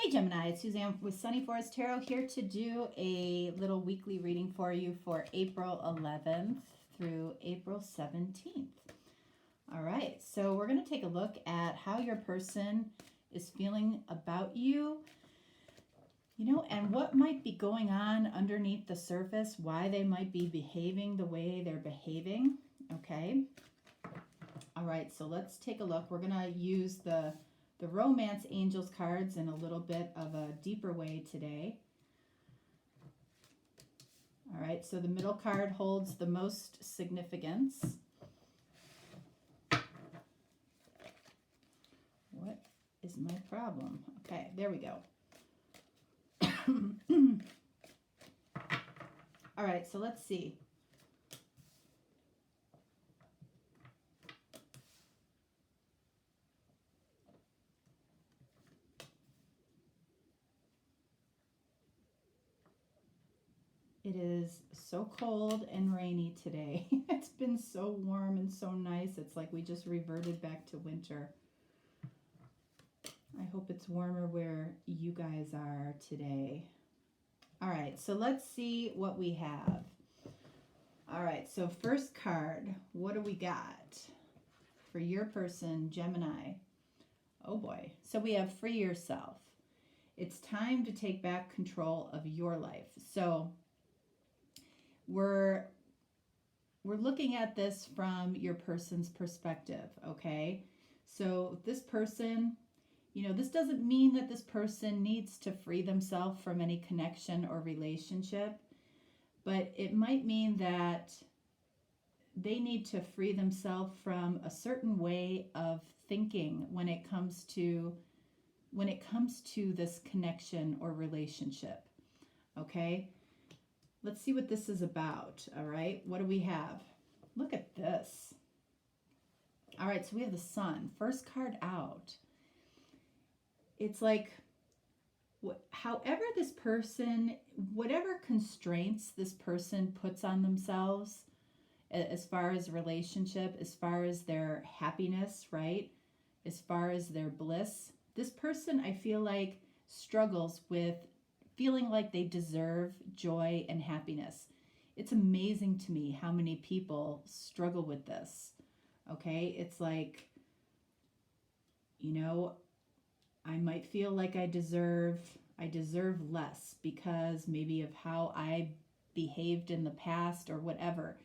Hey Gemini, it's Suzanne with Sunny Forest Tarot here to do a little weekly reading for you for April 11th through April 17th. All right, so we're going to take a look at how your person is feeling about you, and what might be going on underneath the surface, why they might be behaving the way they're behaving, okay? All right, so let's take a look. We're going to use the Romance Angels cards in a little bit of a deeper way today. All right, so the middle card holds the most significance. What is my problem? Okay, there we go. All right, so let's see. It is so cold and rainy today. It's been so warm and so nice. It's like we just reverted back to winter. I hope it's warmer where you guys are today. All right, so let's see what we have. All right, so first card, what do we got for your person, Gemini? Oh boy. So we have free yourself. It's time to take back control of your life. So we're looking at this from your person's perspective, okay? So this person, this doesn't mean that this person needs to free themselves from any connection or relationship, but it might mean that they need to free themselves from a certain way of thinking when it comes to this connection or relationship, okay? Let's see what this is about, all right? What do we have? Look at this. All right, so we have the Sun, first card out. It's like, however this person, whatever constraints this person puts on themselves as far as relationship, as far as their happiness, right? As far as their bliss, this person, I feel like, struggles with feeling like they deserve joy and happiness. It's amazing to me how many people struggle with this, okay? It's like, I might feel like I deserve less because maybe of how I behaved in the past or whatever.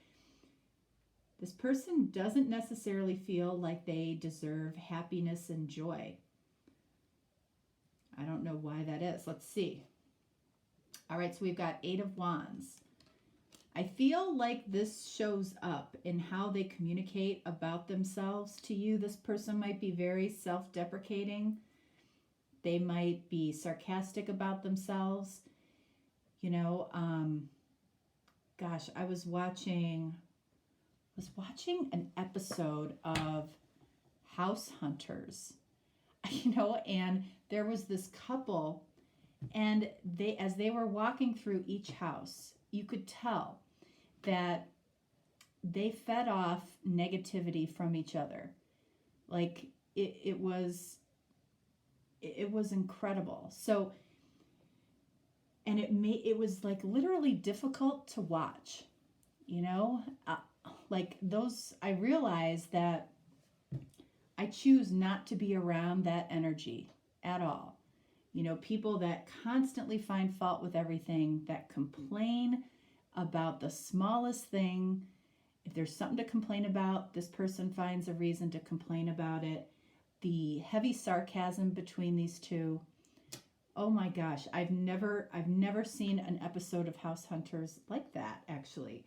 This person doesn't necessarily feel like they deserve happiness and joy. I don't know why that is. Let's see. All right, so we've got 8 of Wands. I feel like this shows up in how they communicate about themselves to you. This person might be very self-deprecating. They might be sarcastic about themselves. Gosh, I was watching an episode of House Hunters, and there was this couple, and as they were walking through each house, you could tell that they fed off negativity from each other. Like it was incredible. So, and it was like literally difficult to watch, like those, I realized that I choose not to be around that energy at all. People that constantly find fault with everything, that complain about the smallest thing. If there's something to complain about, this person finds a reason to complain about it. The heavy sarcasm between these two. Oh my gosh, I've never seen an episode of House Hunters like that, actually.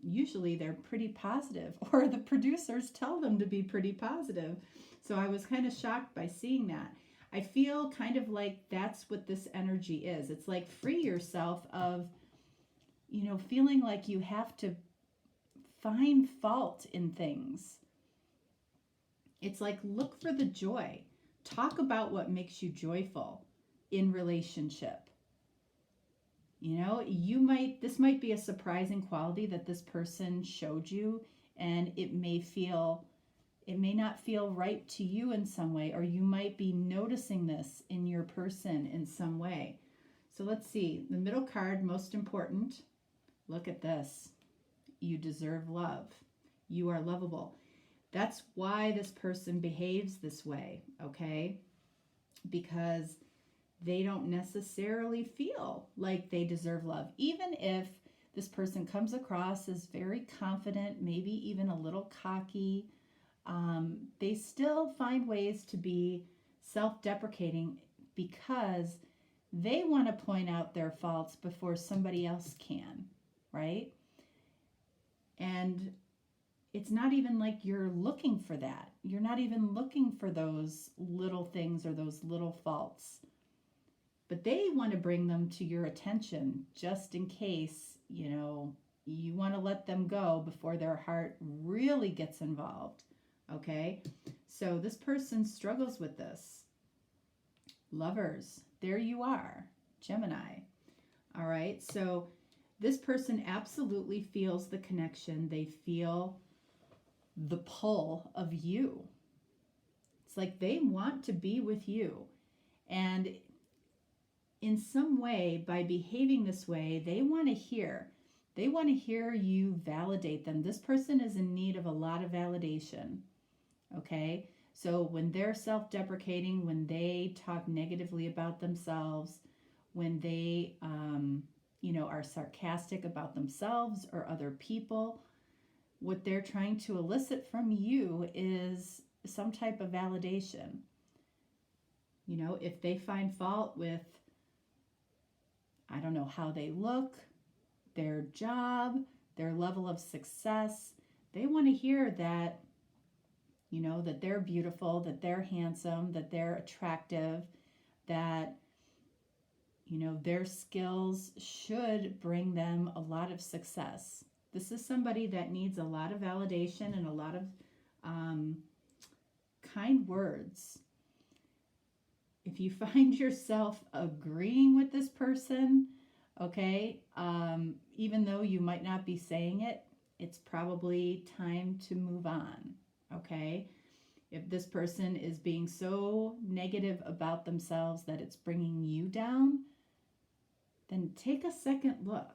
Usually they're pretty positive, or the producers tell them to be pretty positive. So I was kind of shocked by seeing that. I feel kind of like that's what this energy is. It's like free yourself of, feeling like you have to find fault in things. It's like, look for the joy. Talk about what makes you joyful in relationship. This might be a surprising quality that this person showed you, and it may feel It may not feel right to you in some way, or you might be noticing this in your person in some way. So let's see. The middle card, most important. Look at this. You deserve love. You are lovable. That's why this person behaves this way, okay? Because they don't necessarily feel like they deserve love. Even if this person comes across as very confident, maybe even a little cocky, they still find ways to be self-deprecating because they want to point out their faults before somebody else can, right? And it's not even like you're looking for that. You're not even looking for those little things or those little faults. But they want to bring them to your attention just in case, you want to let them go before their heart really gets involved. Okay? So this person struggles with this. Lovers, there you are, Gemini. All right? So this person absolutely feels the connection. They feel the pull of you. It's like they want to be with you. And in some way, by behaving this way, they want to hear you validate them. This person is in need of a lot of validation. Okay? So when they're self-deprecating, when they talk negatively about themselves, when they are sarcastic about themselves or other people, what they're trying to elicit from you is some type of validation. If they find fault with, I don't know, how they look, their job, their level of success, they want to hear that, that they're beautiful, that they're handsome, that they're attractive, that, their skills should bring them a lot of success. This is somebody that needs a lot of validation and a lot of kind words. If you find yourself agreeing with this person, okay, even though you might not be saying it, it's probably time to move on, okay? If this person is being so negative about themselves that it's bringing you down, then take a second look,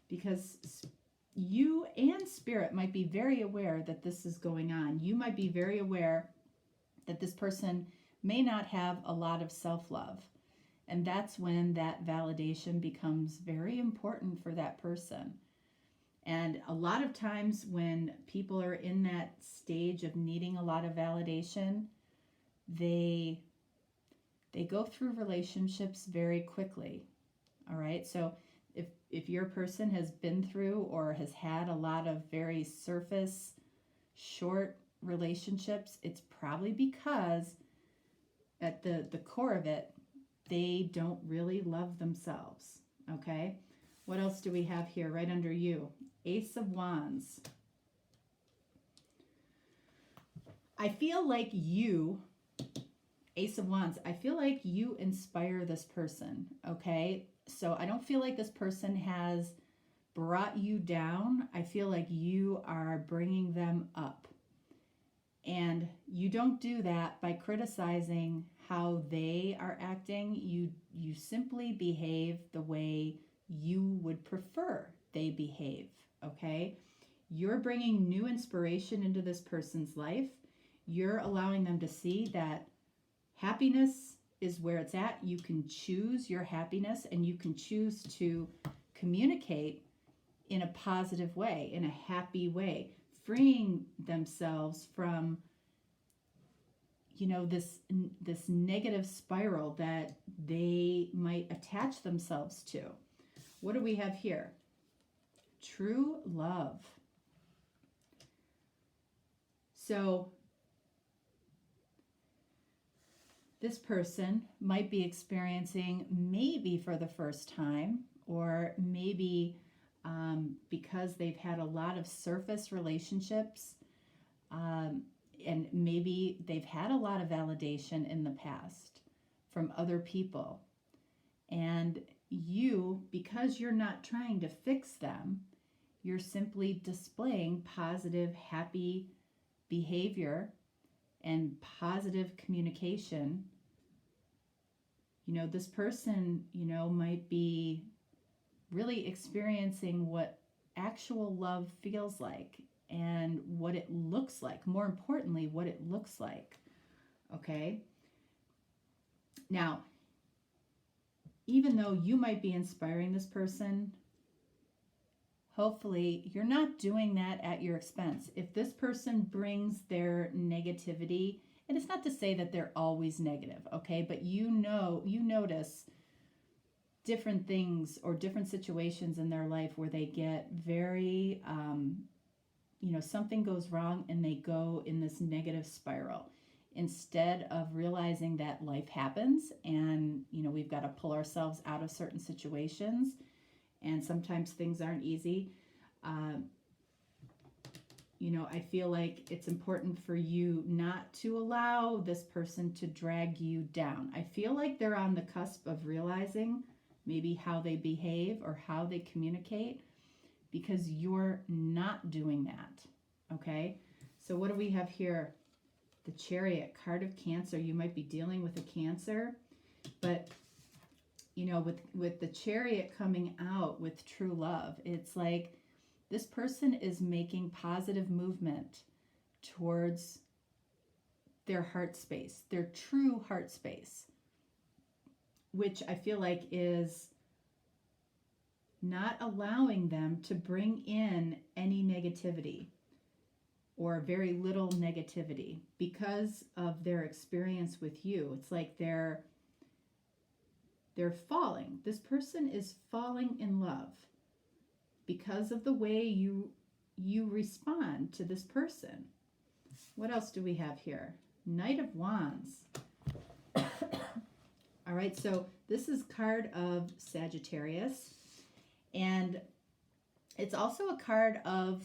because you and spirit might be very aware that this is going on. You might be very aware that this person may not have a lot of self-love. And that's when that validation becomes very important for that person. And a lot of times when people are in that stage of needing a lot of validation, they go through relationships very quickly. All right? So if your person has been through or has had a lot of very surface, short relationships, it's probably because at the core of it, they don't really love themselves. Okay? What else do we have here right under you? Ace of Wands. I feel like you, Ace of Wands, I feel like you inspire this person, okay? So I don't feel like this person has brought you down. I feel like you are bringing them up. And you don't do that by criticizing how they are acting. You simply behave the way you would prefer they behave, okay? You're bringing new inspiration into this person's life. You're allowing them to see that happiness is where it's at. You can choose your happiness, and you can choose to communicate in a positive way, in a happy way, freeing themselves from this negative spiral that they might attach themselves to. What do we have here? True love. So this person might be experiencing, maybe for the first time, or maybe because they've had a lot of surface relationships, and maybe they've had a lot of validation in the past from other people. And you, because you're not trying to fix them, you're simply displaying positive, happy behavior and positive communication, this person, might be really experiencing what actual love feels like and what it looks like. More importantly, what it looks like. Okay? Now, even though you might be inspiring this person, hopefully you're not doing that at your expense. If this person brings their negativity, and it's not to say that they're always negative, okay? But you notice different things or different situations in their life where they get very, something goes wrong and they go in this negative spiral. Instead of realizing that life happens and, we've got to pull ourselves out of certain situations, and sometimes things aren't easy. I feel like it's important for you not to allow this person to drag you down. I feel like they're on the cusp of realizing maybe how they behave or how they communicate, because you're not doing that. Okay? So what do we have here? The Chariot, card of Cancer. You might be dealing with a Cancer, but with the Chariot coming out with true love, it's like this person is making positive movement towards their heart space, their true heart space, which I feel like is not allowing them to bring in any negativity or very little negativity because of their experience with you. It's like they're falling. This person is falling in love because of the way you respond to this person. What else do we have here? Knight of Wands. All right, so this is card of Sagittarius, and it's also a card of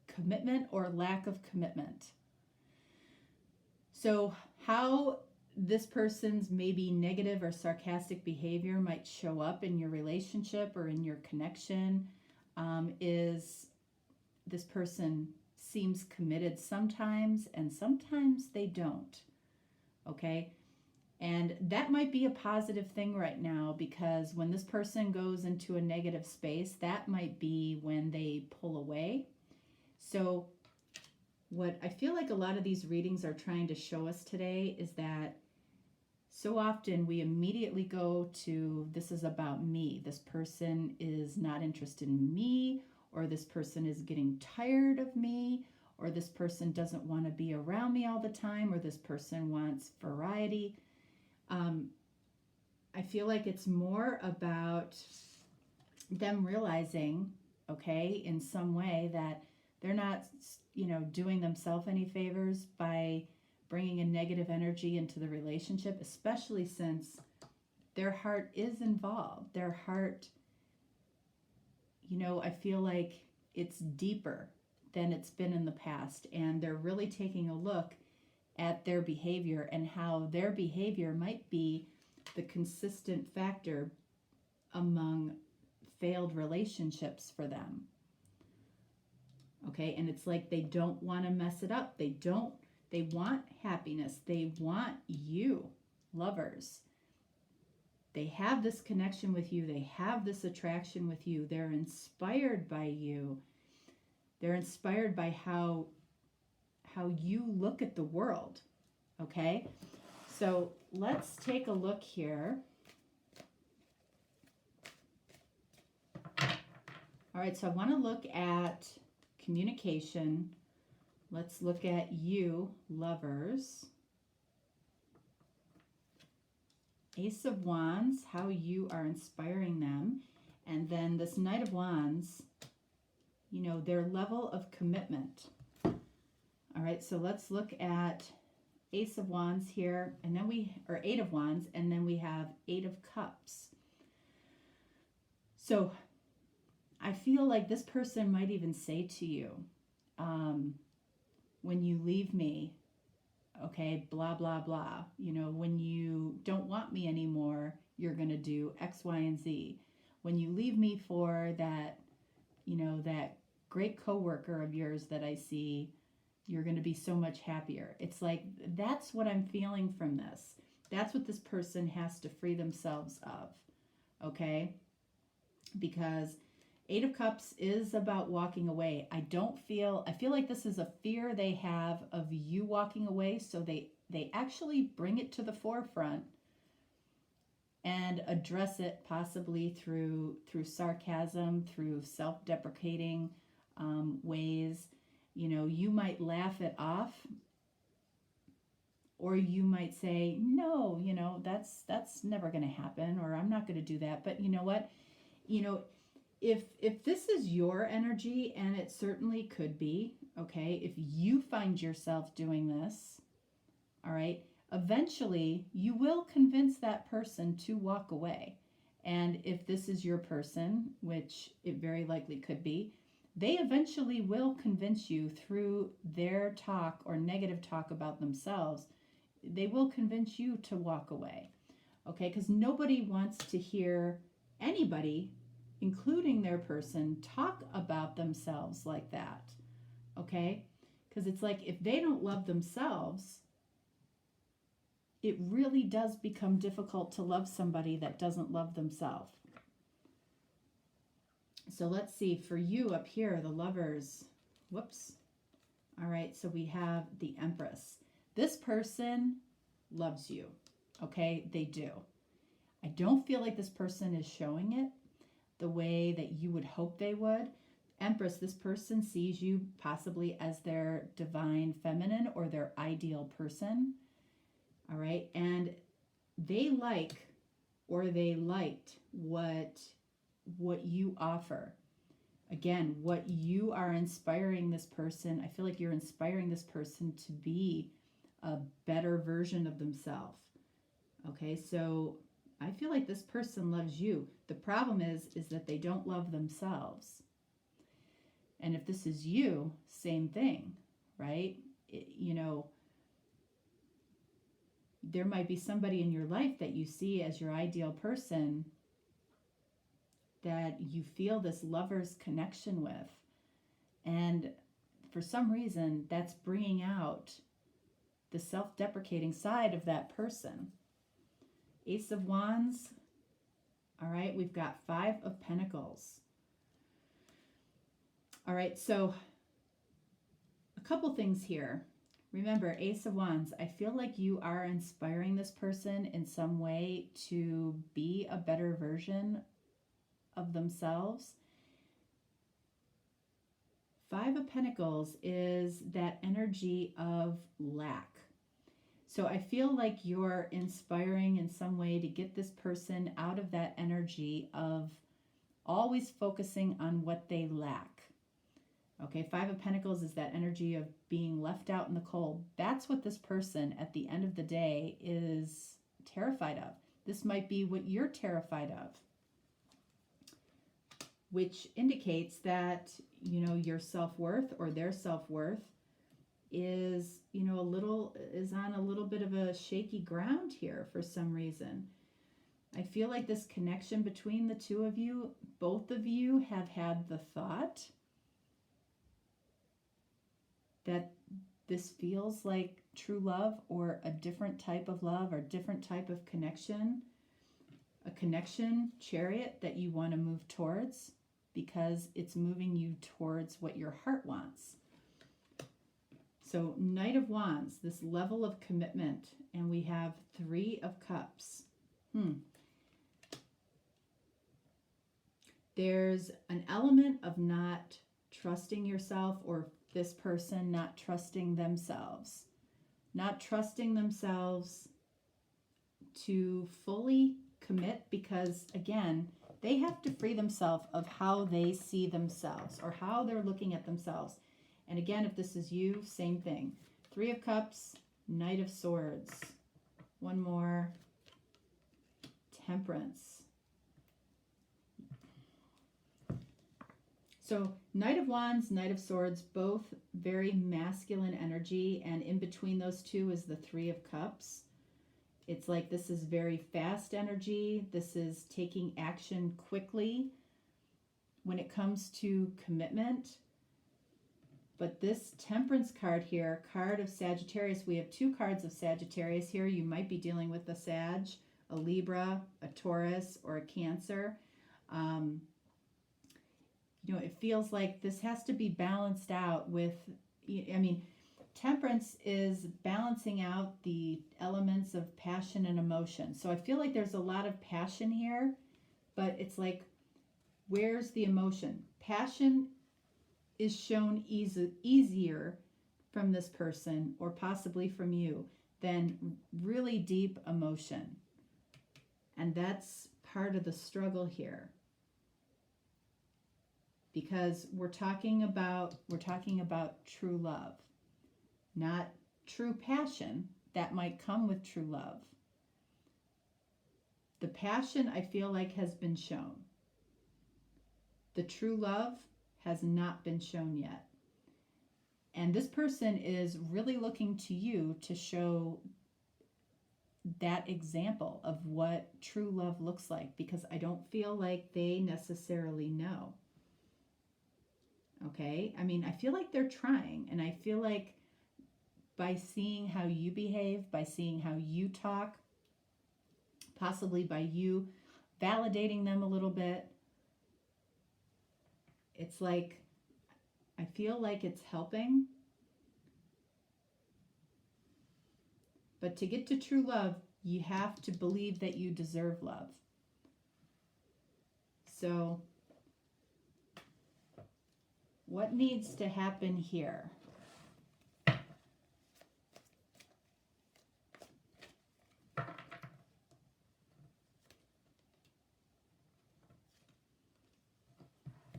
commitment or lack of commitment. So how this person's maybe negative or sarcastic behavior might show up in your relationship or in your connection is this person seems committed sometimes, and sometimes they don't. Okay? And that might be a positive thing right now, because when this person goes into a negative space, that might be when they pull away. So what I feel like a lot of these readings are trying to show us today is that so often we immediately go to, this is about me. This person is not interested in me, or this person is getting tired of me, or this person doesn't want to be around me all the time, or this person wants variety. I feel like it's more about them realizing, okay, in some way that they're not, doing themselves any favors by bringing a negative energy into the relationship, especially since their heart is involved. Their heart, I feel like it's deeper than it's been in the past, and they're really taking a look at their behavior and how their behavior might be the consistent factor among failed relationships for them. Okay, and it's like they don't want to mess it up. They want happiness. They want you, lovers. They have this connection with you. They have this attraction with you. They're inspired by you. They're inspired by how you look at the world. Okay? So let's take a look here. All right, so I want to look at communication. Let's look at you, lovers. Ace of Wands, how you are inspiring them. And then this Knight of Wands, their level of commitment. All right, so let's look at Ace of Wands here, and then Eight of Wands, and then we have Eight of Cups. So I feel like this person might even say to you, when you leave me, okay, blah, blah, blah. When you don't want me anymore, you're going to do X, Y, and Z. When you leave me for that, that great coworker of yours that I see, You're going to be so much happier. It's like, that's what I'm feeling from this. That's what this person has to free themselves of. Okay? Because Eight of Cups is about walking away. I feel like this is a fear they have of you walking away, so they actually bring it to the forefront and address it possibly through sarcasm, through self-deprecating ways. You know, you might laugh it off, or you might say, no, you know, that's never going to happen, or I'm not going to do that. But you know what? You know, if this is your energy, and it certainly could be, okay, if you find yourself doing this, all right, eventually you will convince that person to walk away. And if this is your person, which it very likely could be, they eventually will convince you through their talk or negative talk about themselves. They will convince you to walk away, okay? Because nobody wants to hear anybody, including their person, talk about themselves like that, okay? Because it's like, if they don't love themselves, it really does become difficult to love somebody that doesn't love themselves. So let's see, for you up here, the Lovers, whoops. All right, so we have the Empress. This person loves you, okay? They do. I don't feel like this person is showing it the way that you would hope they would. Empress, this person sees you possibly as their divine feminine or their ideal person, all right? And they like, or they liked what you offer. Again, what you are inspiring this person. I feel like you're inspiring this person to be a better version of themselves. Okay, so I feel like this person loves you. The problem is that they don't love themselves. And if this is you, same thing, right? You know, there might be somebody in your life that you see as your ideal person that you feel this lover's connection with. And for some reason, that's bringing out the self-deprecating side of that person. Ace of Wands. All right, we've got Five of Pentacles. All right, so a couple things here. Remember, Ace of Wands, I feel like you are inspiring this person in some way to be a better version of themselves. Five of Pentacles is that energy of lack. So I feel like you're inspiring in some way to get this person out of that energy of always focusing on what they lack. Okay, Five of Pentacles is that energy of being left out in the cold. That's what this person at the end of the day is terrified of. This might be what you're terrified of, which indicates that, you know, your self-worth or their self-worth is, you know, is on a little bit of a shaky ground here for some reason. I feel like this connection between the two of you, both of you have had the thought that this feels like true love or a different type of love or different type of connection, a connection chariot that you want to move towards because it's moving you towards what your heart wants. So Knight of Wands, this level of commitment, and we have Three of Cups. There's an element of not trusting yourself, or this person not trusting themselves. Not trusting themselves to fully commit because, again, they have to free themselves of how they see themselves or how they're looking at themselves. And again, if this is you, same thing. Three of Cups, Knight of Swords. One more. Temperance. So Knight of Wands, Knight of Swords, both very masculine energy. And in between those two is the Three of Cups. It's like this is very fast energy. This is taking action quickly. When it comes to commitment, But this Temperance card here, card of Sagittarius, we have two cards of Sagittarius here. You might be dealing with a Sag, a Libra, a Taurus, or a Cancer. You know, it feels like this has to be balanced out with, I mean, Temperance is balancing out the elements of passion and emotion. So I feel like there's a lot of passion here, but it's like, where's the emotion? Passion is shown easier from this person or possibly from you than really deep emotion. And that's part of the struggle here. Because we're talking about true love, not true passion that might come with true love. The passion, I feel like, has been shown. The true love has not been shown yet. And this person is really looking to you to show that example of what true love looks like, because I don't feel like they necessarily know. Okay, I mean, I feel like they're trying, and I feel like by seeing how you behave, by seeing how you talk, possibly by you validating them a little bit, it's like, I feel like it's helping. But to get to true love, you have to believe that you deserve love. So, what needs to happen here?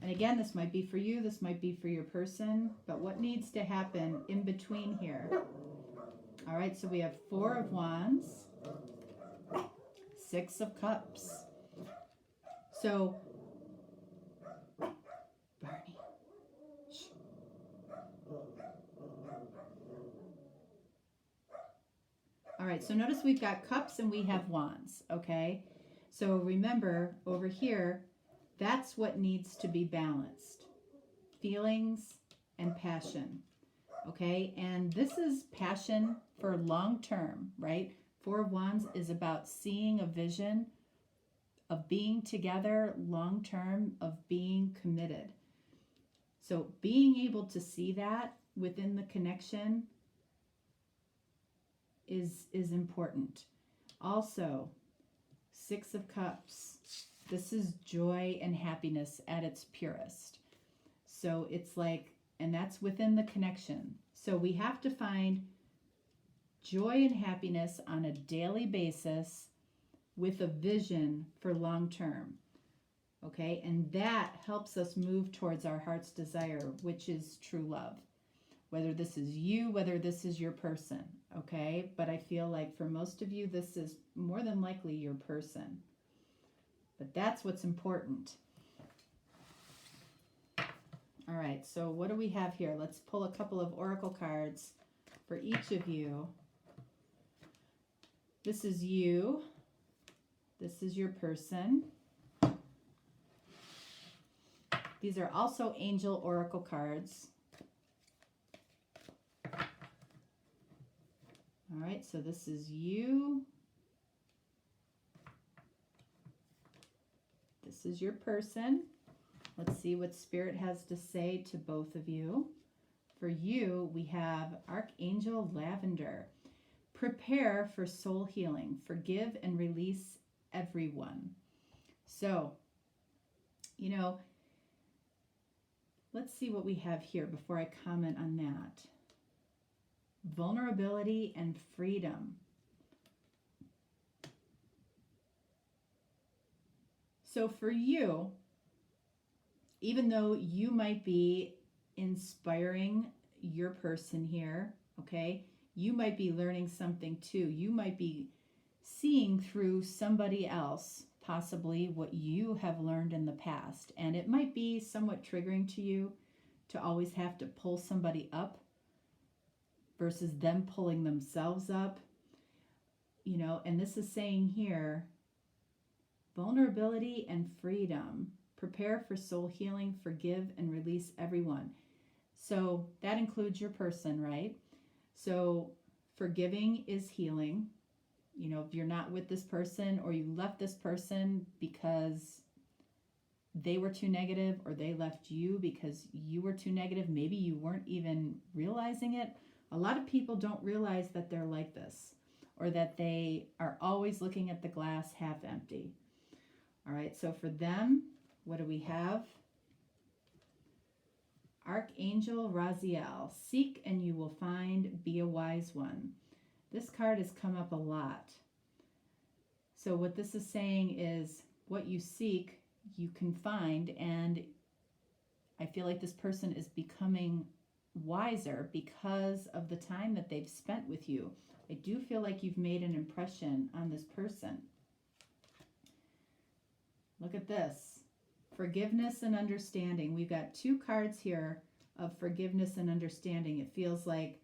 And again, this might be for you, this might be for your person, but what needs to happen in between here? All right, so we have 4 of Wands, 6 of Cups. So, Barney. Shh. All right, so notice we've got Cups and we have Wands, okay? So remember, over here, that's what needs to be balanced. Feelings and passion, okay? And this is passion for long term, right? 4 of Wands is about seeing a vision of being together long term, of being committed. So being able to see that within the connection is important. Also, 6 of Cups. This is joy and happiness at its purest. So it's like, and that's within the connection. So we have to find joy and happiness on a daily basis with a vision for long term. Okay, and that helps us move towards our heart's desire, which is true love. Whether this is you, whether this is your person, okay? But I feel like for most of you, this is more than likely your person. But that's what's important. All right, so what do we have here? Let's pull a couple of oracle cards for each of you. This is you. This is your person. These are also angel oracle cards. All right, so this is you. This is your person. Let's see what Spirit has to say to both of you. For you, we have Archangel Lavender. Prepare for soul healing. Forgive and release everyone. So, you know, let's see what we have here before I comment on that. Vulnerability and freedom. So for you, even though you might be inspiring your person here, okay, you might be learning something too. You might be seeing through somebody else, possibly what you have learned in the past. And it might be somewhat triggering to you to always have to pull somebody up versus them pulling themselves up, you know, and this is saying here, vulnerability and freedom. Prepare for soul healing, forgive and release everyone. So that includes your person, right? So forgiving is healing. You know, if you're not with this person or you left this person because they were too negative or they left you because you were too negative, maybe you weren't even realizing it. A lot of people don't realize that they're like this or that they are always looking at the glass half empty. All right, so for them, what do we have? Archangel Raziel, seek and you will find, be a wise one. This card has come up a lot. So what this is saying is what you seek, you can find, and I feel like this person is becoming wiser because of the time that they've spent with you. I do feel like you've made an impression on this person. Look at this. Forgiveness and understanding. We've got two cards here of forgiveness and understanding. It feels like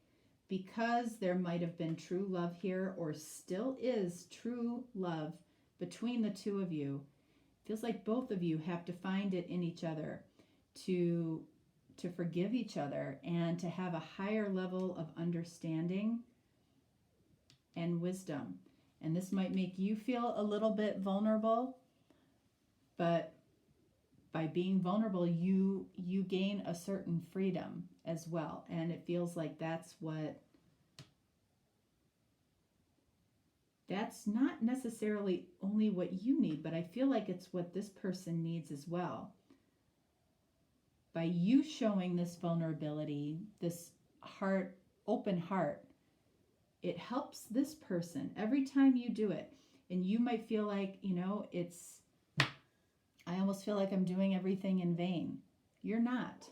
because there might have been true love here or still is true love between the two of you, it feels like both of you have to find it in each other to forgive each other and to have a higher level of understanding and wisdom. And this might make you feel a little bit vulnerable, but by being vulnerable, you gain a certain freedom as well. And it feels like that's not necessarily only what you need, but I feel like it's what this person needs as well. By you showing this vulnerability, this open heart, it helps this person every time you do it. And you might feel like, I almost feel like I'm doing everything in vain. You're not.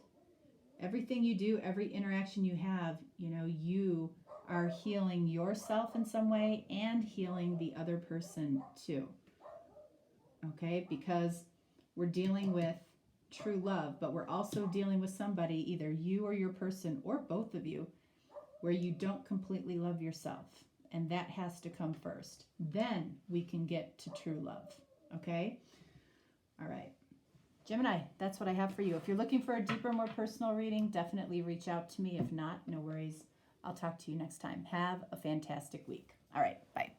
Everything you do, every interaction you have, you are healing yourself in some way and healing the other person too. Okay? Because we're dealing with true love, but we're also dealing with somebody, either you or your person or both of you, where you don't completely love yourself. And that has to come first. Then we can get to true love. Okay? All right. Gemini, that's what I have for you. If you're looking for a deeper, more personal reading, definitely reach out to me. If not, no worries. I'll talk to you next time. Have a fantastic week. All right. Bye.